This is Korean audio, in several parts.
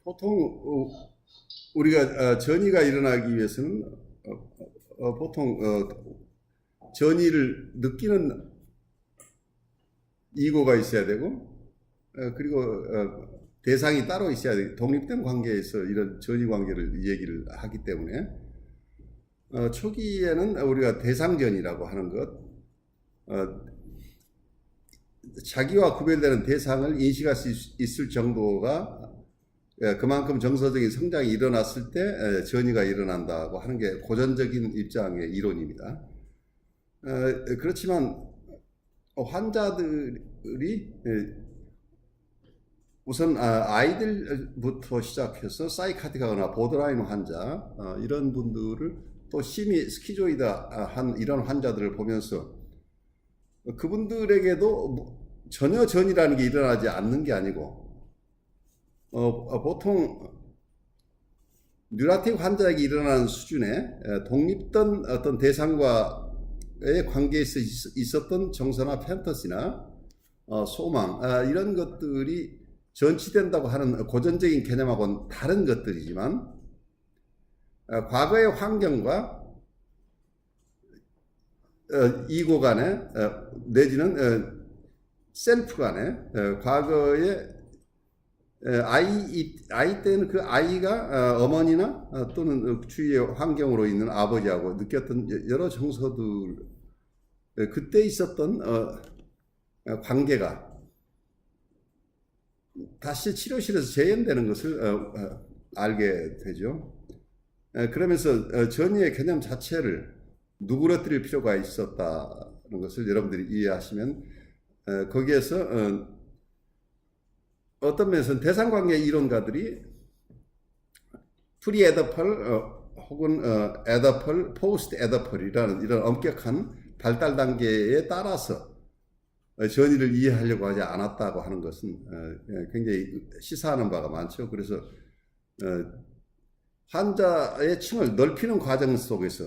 보통 우리가 전이가 일어나기 위해서는 보통 전이를 느끼는 이고가 있어야 되고 그리고 대상이 따로 있어야 돼. 독립된 관계에서 이런 전이 관계를 얘기를 하기 때문에 초기에는 우리가 대상전이라고 하는 것, 자기와 구별되는 대상을 인식할 수 있을 정도가 그만큼 정서적인 성장이 일어났을 때 전이가 일어난다고 하는 게 고전적인 입장의 이론입니다. 그렇지만 환자들이 우선 아이들부터 시작해서 사이카틱하거나 보더라인 환자 이런 분들을 또 심히 스키조이드한 이런 환자들을 보면서 그분들에게도 전혀 전이라는 게 일어나지 않는 게 아니고 보통 뉴라틱 환자에게 일어나는 수준의 독립된 어떤 대상과의 관계에서 있었던 정서나 판타지나 소망 이런 것들이 전치된다고 하는 고전적인 개념하고는 다른 것들이지만 과거의 환경과 이고 간에 내지는 셀프 간에 과거의 아이 때는 그 아이가 어머니나 또는 주위의 환경으로 있는 아버지하고 느꼈던 여러 정서들 그때 있었던 관계가 다시 치료실에서 재현되는 것을 알게 되죠. 그러면서 전이의 개념 자체를 누그러뜨릴 필요가 있었다는 것을 여러분들이 이해하시면 거기에서 어떤 면에서는 대상관계 이론가들이 프리에더펄 혹은 에더펄, 포스트 에더펄이라는 이런 엄격한 발달 단계에 따라서 전이를 이해하려고 하지 않았다고 하는 것은 굉장히 시사하는 바가 많죠. 그래서 환자의 층을 넓히는 과정 속에서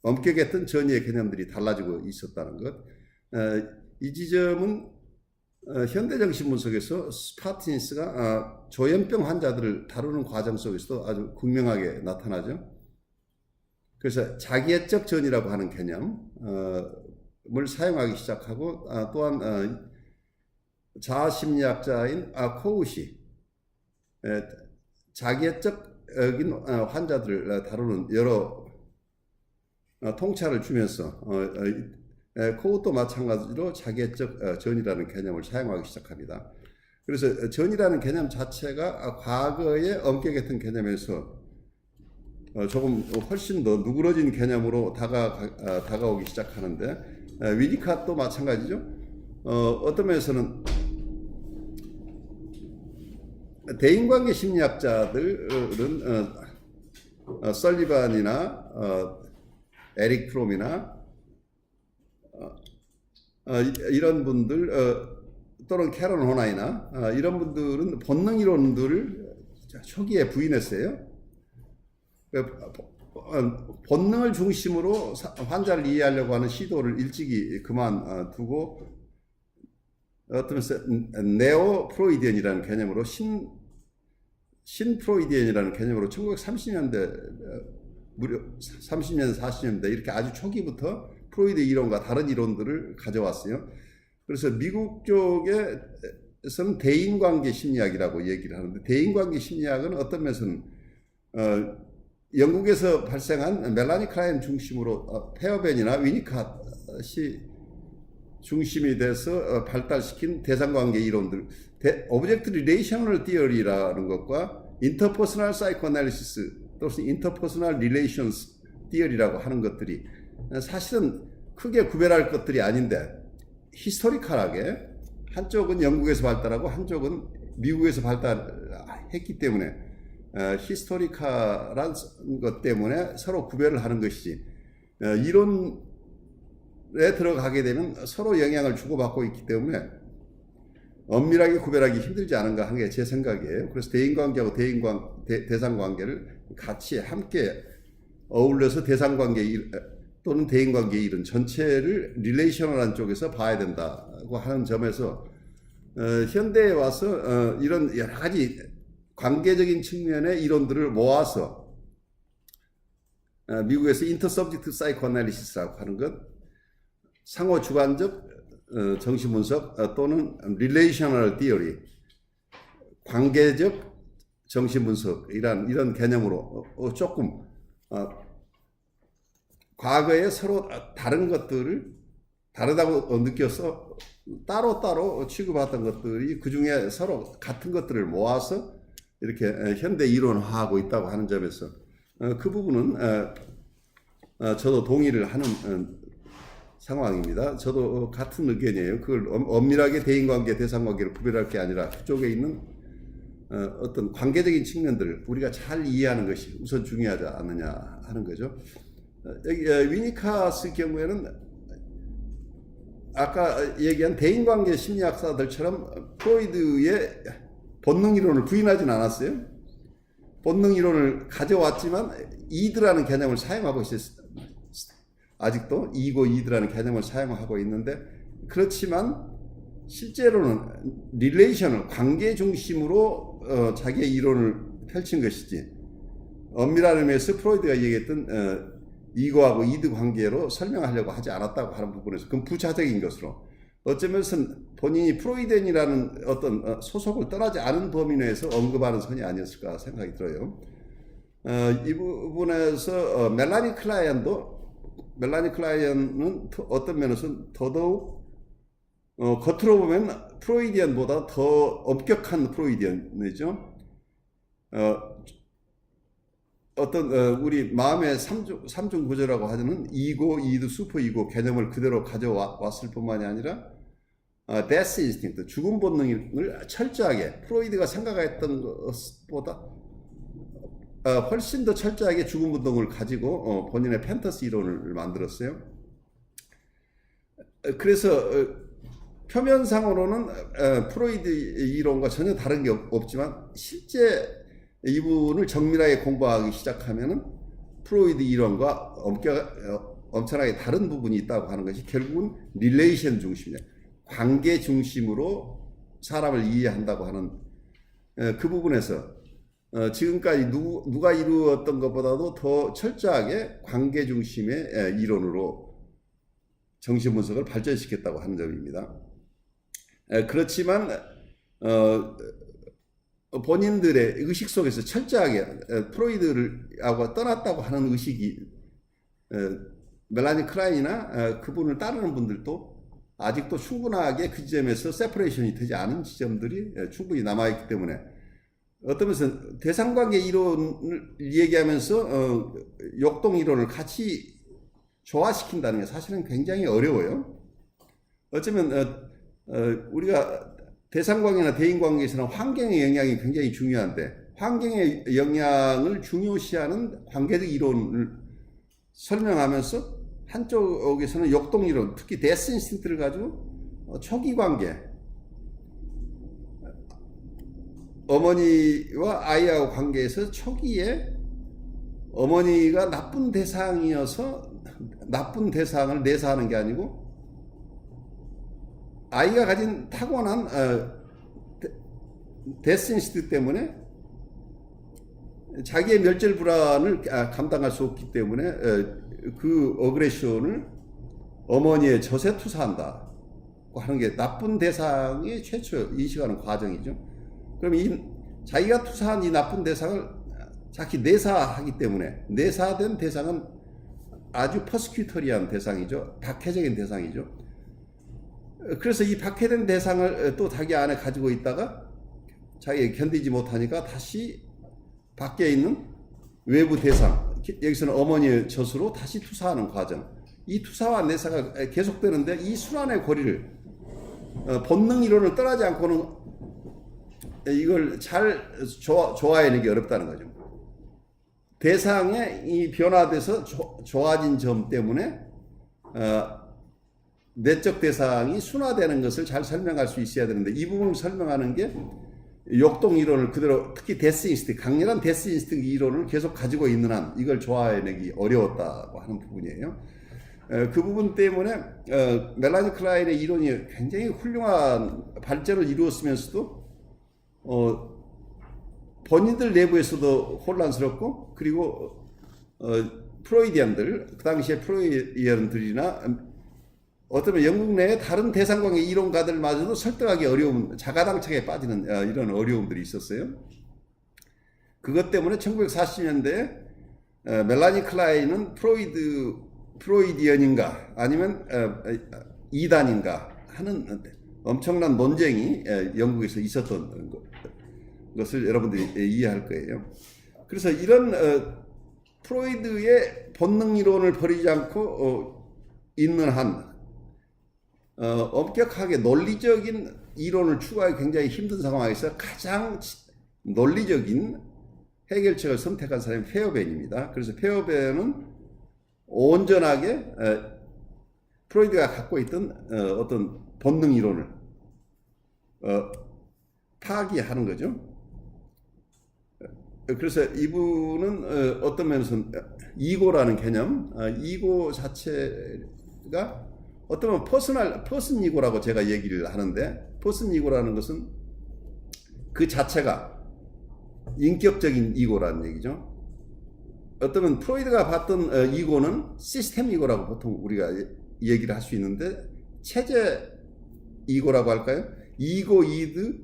엄격했던 전이의 개념들이 달라지고 있었다는 것. 이 지점은 현대정신분 속에서 스파티니스가 조현병 환자들을 다루는 과정 속에서도 아주 극명하게 나타나죠. 그래서 자기애적 전이라고 하는 개념을 사용하기 시작하고 또한 자아심리학자인 코우시 자기애적인 환자들을 다루는 여러 통찰을 주면서 코우도 마찬가지로 자기애적 전이라는 개념을 사용하기 시작합니다. 그래서 전이라는 개념 자체가 과거의 엄격했던 개념에서 조금 훨씬 더 누그러진 개념으로 다가오기 시작하는데 위니캇도 마찬가지죠. 어떤 면에서는 대인관계 심리학자들은 설리반이나 에릭 프롬이나 이런 분들 또는 캐런 호나이나 이런 분들은 본능 이론들을 초기에 부인했어요. 본능을 중심으로 환자를 이해하려고 하는 시도를 일찍이 그만두고 어떤 네오 프로이디언이라는 개념으로 신 프로이디언이라는 개념으로 1930년대 무려 30년, 40년대 이렇게 아주 초기부터 프로이드 이론과 다른 이론들을 가져왔어요. 그래서 미국 쪽에서는 대인관계 심리학이라고 얘기를 하는데 대인관계 심리학은 어떤 면에서는 영국에서 발생한 멜라니 클라인 중심으로 페어벤이나 위니캇이 중심이 돼서 발달시킨 대상관계 이론들, 오브젝트 리레이셔널 티어리라는 것과 인터퍼스널 사이코애널리시스 또는 인터퍼스널 리레이션스 티어리라고 하는 것들이 사실은 크게 구별할 것들이 아닌데 히스토리컬하게 한쪽은 영국에서 발달하고 한쪽은 미국에서 발달했기 때문에 히스토리컬한 것 때문에 서로 구별을 하는 것이지 이론에 들어가게 되면 서로 영향을 주고받고 있기 때문에 엄밀하게 구별하기 힘들지 않은가 하는 게 제 생각이에요. 그래서 대인관계하고 대상관계를 같이 함께 어울려서 대상관계 또는 대인관계 이론 전체를 릴레이셔널한 쪽에서 봐야 된다고 하는 점에서 현대에 와서 이런 여러 가지 관계적인 측면의 이론들을 모아서 미국에서 인터서브젝트 사이코애널리시스라고 하는 것, 상호 주관적 정신분석 또는 릴레이셔널 티어리, 관계적 정신분석 이런 개념으로 조금 과거에 서로 다른 것들을 다르다고 느껴서 따로따로 취급했던 것들이 그 중에 서로 같은 것들을 모아서 이렇게 현대 이론화하고 있다고 하는 점에서 그 부분은 저도 동의를 하는 상황입니다. 저도 같은 의견이에요. 그걸 엄밀하게 대인관계, 대상관계를 구별할 게 아니라 그쪽에 있는 어떤 관계적인 측면들을 우리가 잘 이해하는 것이 우선 중요하지 않느냐 하는 거죠. 여기 위니카스 경우에는 아까 얘기한 대인관계 심리학사들처럼 프로이드의 본능 이론을 부인하진 않았어요. 본능 이론을 가져왔지만 이드라는 개념을 사용하고 있었어요. 아직도 이고 이드라는 개념을 사용하고 있는데, 그렇지만 실제로는 릴레이션을 관계 중심으로 자기의 이론을 펼친 것이지, 엄밀한 의미에서 프로이드가 얘기했던 이고하고 이드 관계로 설명하려고 하지 않았다고 하는 부분에서 그건 부차적인 것으로, 어쩌면 본인이 프로이덴이라는 어떤 소속을 떠나지 않은 범위 내에서 언급하는 선이 아니었을까 생각이 들어요. 이 부분에서 멜라니 클라이언은 어떤 면에서는 더더욱 겉으로 보면 프로이디언보다 더 엄격한 프로이디언이죠. 어떤 우리 마음의 삼중 구조라고 하는 이고, 이드, 슈퍼 이고 개념을 그대로 가져왔을 뿐만이 아니라 데스 인스팅트, 죽음 본능을 철저하게 프로이드가 생각했던 것보다 훨씬 더 철저하게 죽음 본능을 가지고 본인의 팬터시 이론을 만들었어요. 그래서 표면상으로는 프로이드 이론과 전혀 다른 게 없지만 실제 이분을 정밀하게 공부하기 시작하면은 프로이드 이론과 엄청나게 다른 부분이 있다고 하는 것이 결국은 릴레이션 중심이에요. 관계 중심으로 사람을 이해한다고 하는 그 부분에서 지금까지 누가 이루었던 것보다도 더 철저하게 관계 중심의 이론으로 정신분석을 발전시켰다고 하는 점입니다. 그렇지만 본인들의 의식 속에서 철저하게 프로이드하고 떠났다고 하는 의식이 멜라니 클라인이나 그분을 따르는 분들도 아직도 충분하게 그 지점에서 세퍼레이션이 되지 않은 지점들이 충분히 남아있기 때문에 어떤 면에서 대상관계 이론을 얘기하면서 역동 이론을 같이 조화시킨다는 게 사실은 굉장히 어려워요. 어쩌면 우리가 대상관계나 대인관계에서는 환경의 영향이 굉장히 중요한데, 환경의 영향을 중요시하는 관계적 이론을 설명하면서 한쪽에서는 역동 이론, 특히 데스 인스팅트를 가지고 초기 관계, 어머니와 아이하고 관계에서 초기에 어머니가 나쁜 대상이어서 나쁜 대상을 내사하는 게 아니고 아이가 가진 타고난 데스 인스팅트 때문에 자기의 멸절 불안을 감당할 수 없기 때문에 그 어그레션을 어머니의 젖에 투사한다고 하는 게 나쁜 대상이 최초 인식하는 과정이죠. 그럼 자기가 투사한 이 나쁜 대상을 자기 내사하기 때문에, 내사된 대상은 아주 퍼스큐터리한 대상이죠. 박해적인 대상이죠. 그래서 이 박해된 대상을 또 자기 안에 가지고 있다가 자기가 견디지 못하니까 다시 밖에 있는 외부 대상, 여기서는 어머니의 젖으로 다시 투사하는 과정, 이 투사와 내사가 계속되는데 이 순환의 고리를 본능 이론을 떠나지 않고는 이걸 잘 조화해내기 어렵다는 거죠. 대상의 이 변화돼서 좋아진 점 때문에 내적 대상이 순화되는 것을 잘 설명할 수 있어야 되는데, 이 부분을 설명하는 게 역동 이론을 그대로, 특히 데스 인스팅트, 강렬한 데스 인스팅트 이론을 계속 가지고 있는 한 이걸 조화해내기 어려웠다고 하는 부분이에요. 그 부분 때문에 멜라니 클라인의 이론이 굉장히 훌륭한 발전을 이루었으면서도 본인들 내부에서도 혼란스럽고, 그리고 프로이디언들, 그 당시에 프로이디언들이나 어쩌면 영국 내의 다른 대상관계 이론가들마저도 설득하기 어려운, 자가당착에 빠지는 이런 어려움들이 있었어요. 그것 때문에 1940년대에 멜라니 클라인은 프로이디언인가 아니면 이단인가 하는 엄청난 논쟁이 영국에서 있었던 것을 여러분들이 이해할 거예요. 그래서 이런 프로이드의 본능 이론을 버리지 않고 있는 한 엄격하게 논리적인 이론을 추구하기 굉장히 힘든 상황에서 가장 논리적인 해결책을 선택한 사람이 페어벤입니다. 그래서 페어벤은 온전하게 프로이드가 갖고 있던 어떤 본능 이론을 파기하는 거죠. 그래서 이분은 어떤 면에서 이고라는 개념, 이고 자체가 어떤 퍼슨 이고라고 제가 얘기를 하는데, 퍼슨 이고라는 것은 그 자체가 인격적인 이고라는 얘기죠. 어쩌면 프로이드가 봤던 이고는 시스템 이고라고 보통 우리가 얘기를 할 수 있는데, 체제 이고라고 할까요? 이고, 이드,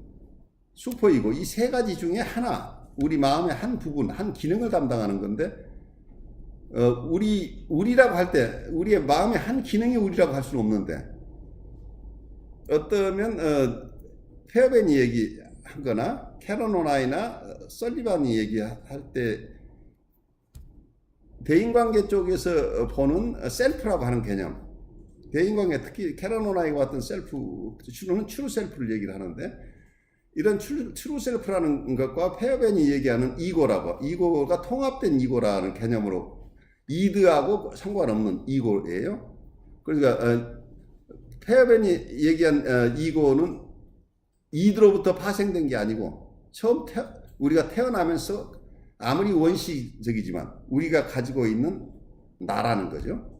슈퍼 이고, 이 세 가지 중에 하나, 우리 마음의 한 부분, 한 기능을 담당하는 건데, 우리라고 할 때, 우리의 마음의 한 기능이 우리라고 할 수는 없는데, 어떠면 페어벤이 얘기한 거나 캐런 오나이나 설리반이 얘기할 때 대인관계 쪽에서 보는 셀프라고 하는 개념, 대인관계, 특히 캐런 오나이와 같은 셀프, 주로는 트루 셀프를 얘기를 하는데, 이런 트루 셀프라는 것과 페어벤이 얘기하는 이고가 통합된 이고라는 개념으로, 이드하고 상관없는 이고예요. 그러니까 페어벤이 얘기한 이고는 이드로부터 파생된 게 아니고, 우리가 태어나면서 아무리 원시적이지만 우리가 가지고 있는 나라는 거죠.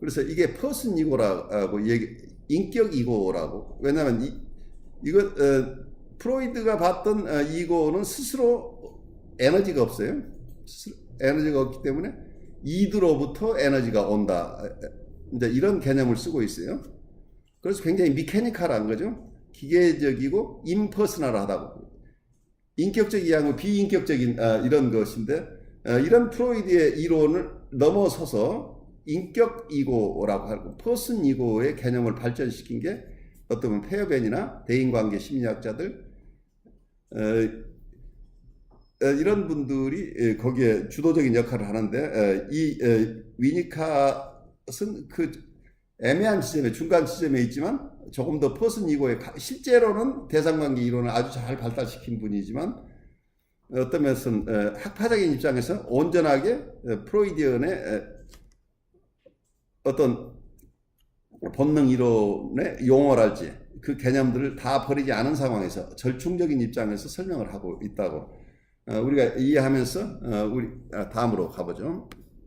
그래서 이게 퍼슨 이고라고 인격 이고라고. 왜냐하면 이거 프로이드가 봤던 이고는 스스로 에너지가 없어요. 에너지가 없기 때문에 이드로부터 에너지가 온다. 이제 이런 개념을 쓰고 있어요. 그래서 굉장히 미케니컬한 거죠. 기계적이고 임퍼스널하다고. 인격적이 아니고 비인격적인 이런 것인데, 이런 프로이드의 이론을 넘어서서 인격 이고라고 하고 퍼슨 이고의 개념을 발전시킨 게 어떤 페어벤이나 대인관계 심리학자들, 이런 분들이 거기에 주도적인 역할을 하는데, 이 위니캇은 그 애매한 지점에, 중간 지점에 있지만 조금 더 퍼슨 이고에, 실제로는 대상관계 이론을 아주 잘 발달시킨 분이지만 어떤 면에서는 학파적인 입장에서 온전하게 프로이디언의 어떤 본능 이론의 용어랄지 그 개념들을 다 버리지 않은 상황에서 절충적인 입장에서 설명을 하고 있다고 우리가 이해하면서 우리 다음으로 가보죠.